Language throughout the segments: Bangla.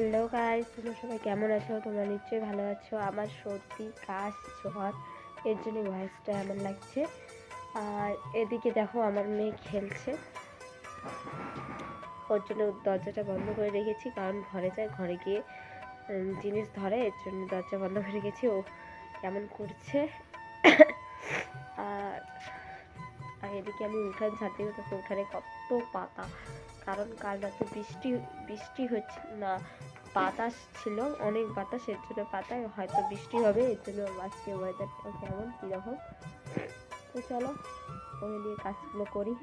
হ্যালো গাইস, তোমরা সবাই কেমন আছো? তোমরা নিশ্চয়ই ভালো আছো। আমার সর্দি কাশ জ্বর, এর জন্য ভয়েসটা এমন লাগছে। আর এদিকে দেখো আমার মেয়ে খেলছে, ওর জন্য দরজাটা বন্ধ করে রেখেছি, কারণ ঘরে যায়, ঘরে গিয়ে জিনিস ধরে, এর জন্য দরজা বন্ধ করে রেখেছি। ও কেমন করছে। আর আর এদিকে আমি উঠান ঝাড় দিই, দেখো উঠানে কত পাতা, কারণ কাল রাতে বৃষ্টি হচ্ছে না, বাতাস ছিল, অনেক বাতাস, এর জন্য পাতায় হয়তো বৃষ্টি হবে, এর জন্য আজকে ওয়েদারটা কেমন কীরকম। তো চলো ওই নিয়ে কাজগুলো করি,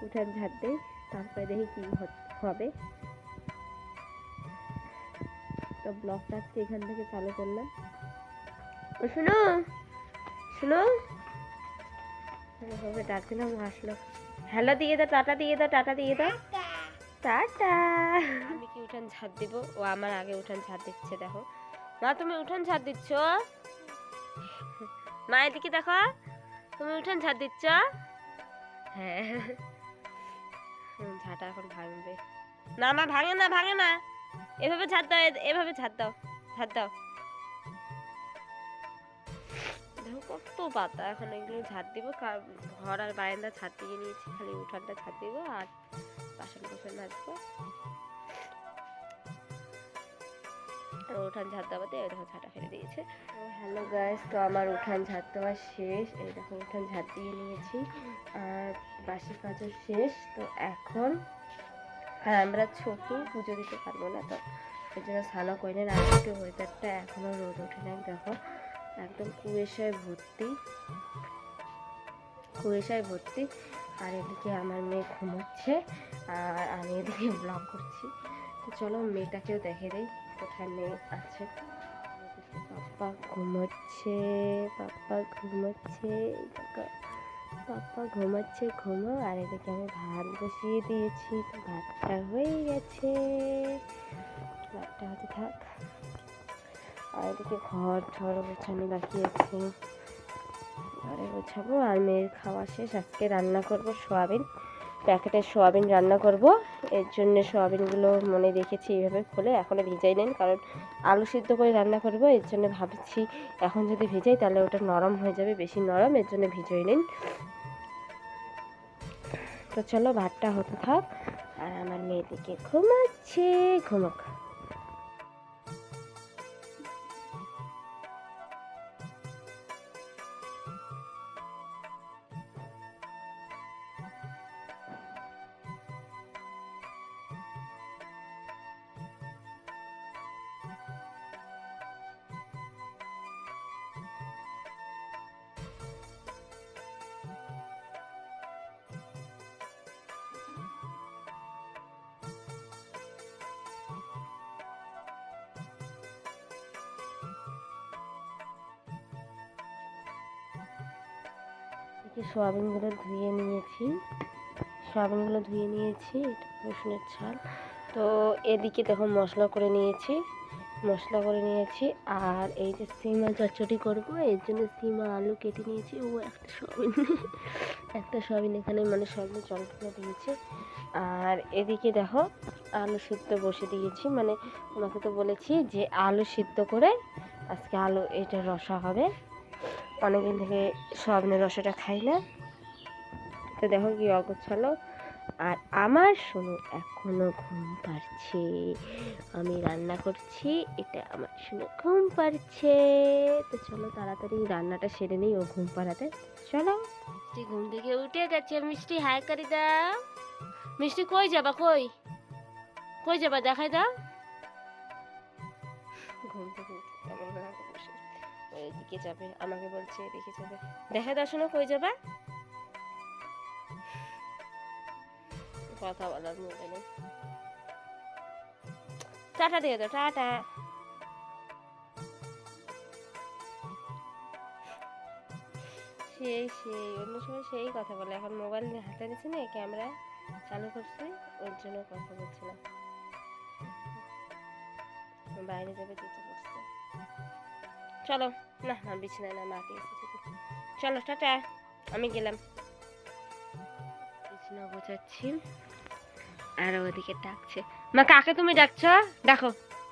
উঠান ঝাড় দিই, তারপরে দেখি কী হবে। তো ব্লগটা আজকে এখান থেকে চালু করলাম। ও শোনো শোনো, এভাবে ডাক দিলাম, আসলো। হ্যালো দিয়ে দাও, টাটা দিয়ে দাও, টাটা দিয়ে দাও, টাটা। আমি কি উঠান ঝাড় দিব? ও আমার আগে উঠান ঝাড় দিচ্ছে, দেখো মা, তুমি উঠান ঝাড় দিচ্ছ? মা এদিকে দেখো, তুমি উঠান ঝাড় দিচ্ছ? হ্যাঁ, ঝাঁটা এখন ভাঙবে না, মা ভাঙে না, ভাঙে না, এভাবে ঝাড় দাও, এভাবে ঝাড় দাও, ঝাড় দাও। দেখো কত পাতা, এখন এগুলো ঝাড় দিব, ঘর আর বারান্দা ঝাড় দিয়ে নিয়েছি, খালি উঠানটা ঝাড় দিব আর বাসন কোসন মাজবো। উঠান ঝাড় দেওয়াতে এই দেখো ঝাঁটা ফেলে দিয়েছে। হ্যালো গাইস, তো আমার উঠান ঝাড় দেওয়া শেষ, এই দেখো উঠান ঝাড় দিয়ে নিয়েছি আর বাসি কাজও শেষ। তো এখন আমরা ছোট পুজো দিতে পারবো না, তো এই জন্য স্নানও করে নেন। আর একটু ওয়েদারটা এখনও রোদ ওঠে নাই, দেখো একদম কুয়াশায় ভর্তি। আর এদিকে আমার মেয়ে ঘুমোচ্ছে আর আমি এদিকে ব্লগ করছি। তো চলো মেয়েটাকেও দেখে দিই কোথায় মেয়ে আছে। পাপ্পা ঘুমোচ্ছে, পাপ্পা ঘুমাচ্ছে, আর এদিকে আমি ভাত বসিয়ে দিয়েছি, তো ভাতটা হয়ে গেছে, ভাতটা হতে থাক। আর এদিকে ঘর গোছানো বাকি আছে, ঘরে গোছাবো। আর মেয়ের খাওয়া শেষ, আজকে রান্না করব সোয়াবিন, প্যাকেটের সোয়াবিন রান্না করব। এর জন্য সোয়াবিনগুলো মনে রেখেছি এইভাবে খুলে, এখনও ভিজাই নেন, কারণ আলু সিদ্ধ করে রান্না করব, এর জন্য ভাবছি এখন যদি ভিজাই তাহলে ওটা নরম হয়ে যাবে, বেশি নরম, এর জন্য ভিজিয়ে নিন। তো চলো ভাতটা হতে থাক, আর আমার মেয়েদিকে ঘুমাচ্ছে, ঘুমোক। সোয়াবিনগুলো ধুয়ে নিয়েছি, এটা রসুনের ছাল। তো এদিকে দেখো মশলা করে নিয়েছি, আর এই যে সিমা চচ্চড়ি করবো, এর জন্য সিমা আলু কেটে নিয়েছি। ও একটা সোয়াবিন এখানে মানে সবগুলো জল দিয়েছে। আর এদিকে দেখো আলু সিদ্ধ বসে দিয়েছি, মানে ওনাকে তো বলেছি যে আলু সিদ্ধ করে আজকে এটা রসা হবে, অনেকদিন থেকে সোয়াবিনের রসাটা খাই না। তো দেখো কি অগোছালো। আর আমার শোনো এখনো ঘুম পাচ্ছে, আমি রান্না করছি, এটা আমার শোনো ঘুম পাচ্ছে। তো চলো তাড়াতাড়ি রান্নাটা সেরে নেই, ও ঘুম পাড়াতে। চলো, মিষ্টি ঘুম থেকে উঠে গেছে, মিষ্টি হাই করে দাও। মিষ্টি কই যাবা, কই যাবা দেখাই দাও। ঘুম থেকে উঠে কেমন বসে ওইদিকে যাবে, আমাকে বলছে এদিকে যাবে, দেখা দাও শোনো কই যাবা। কথা বলার মধ্যে নেই, টাটা দিয়ে দাও, টাটা। সেই অন্য সময় সেই কথা বলে, এখন মোবাইল হাতে নিচ্ছে না, ক্যামেরা চালু করছে, ওর জন্য কথা বলছিলাম। বাইরে যাবে যেতে করছে। চলো না, বিছানায় না, মাকে এসেছে, চলো টাটা, আমি গেলাম। বিছানা গোছাচ্ছি আর ওদিকে ডাকছে, মা কাকে তুমি ডাকছো, ডাকো।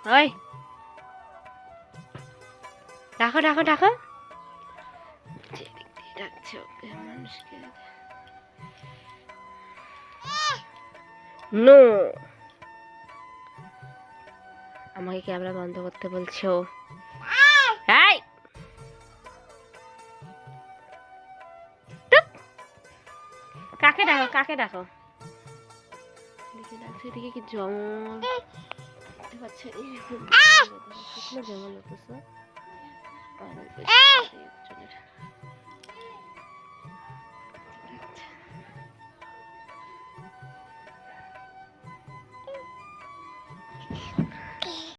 ওই ডাকো ডাকো ডাকো, ডাকছে ওকে মানুষকে। নো, আমাকে ক্যামেরা বন্ধ করতে বলছো? এই কাকে ডাকো, কাকে ডাকো? এদিকে ডাকছে, এদিকে কি জঙ্গল দেখতে পাচ্ছ? শুকনো জঙ্গল অথচ আর